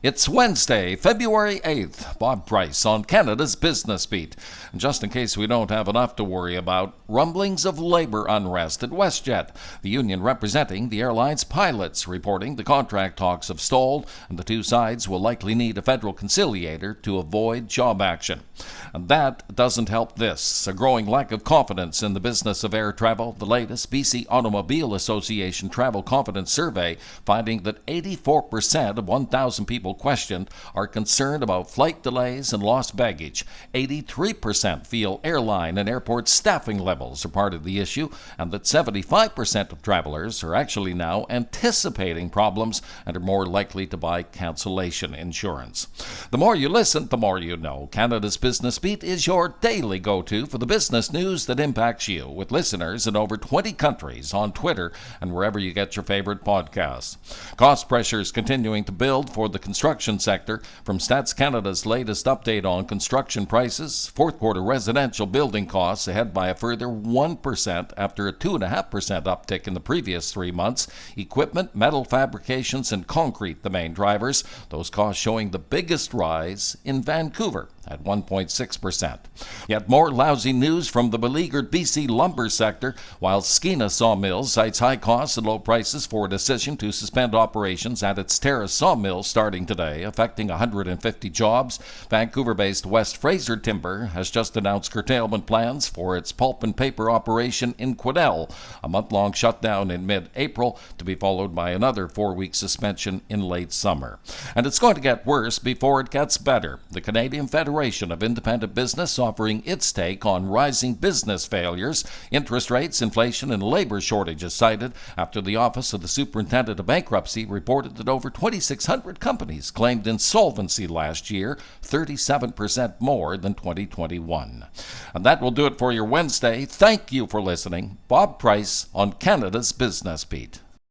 It's Wednesday, February 8th. Bob Price on Canada's Business Beat. And just in case we don't have enough to worry about, rumblings of labor unrest at WestJet. The union representing the airline's pilots reporting the contract talks have stalled and the two sides will likely need a federal conciliator to avoid job action. And that doesn't help this. A growing lack of confidence in the business of air travel. The latest BC Automobile Association Travel Confidence Survey finding that 84% of 1,000 people questioned are concerned about flight delays and lost baggage. 83% feel airline and airport staffing levels are part of the issue, and that 75% of travelers are actually now anticipating problems and are more likely to buy cancellation insurance. The more you listen, the more you know. Canada's Business Beat is your daily go-to for the business news that impacts you, with listeners in over 20 countries on Twitter and wherever you get your favorite podcasts. Cost pressures continuing to build for the construction sector. From Stats Canada's latest update on construction prices, fourth quarter residential building costs ahead by a further 1% after a 2.5% uptick in the previous 3 months. Equipment, metal fabrications, and concrete the main drivers, those costs showing the biggest rise in Vancouver at 1.6%. Yet more lousy news from the beleaguered BC lumber sector. While Skeena Sawmill cites high costs and low prices for a decision to suspend operations at its Terrace Sawmill starting today, affecting 150 jobs, Vancouver-based West Fraser Timber has just announced curtailment plans for its pulp and paper operation in Quesnel, a month-long shutdown in mid-April to be followed by another 4-week suspension in late summer. And it's going to get worse before it gets better. The Canadian Federation of Independent Business offering its take on rising business failures, interest rates, inflation, and labor shortages cited after the Office of the Superintendent of Bankruptcy reported that over 2,600 companies claimed insolvency last year, 37% more than 2021. And that will do it for your Wednesday. Thank you for listening. Bob Price on Canada's Business Beat.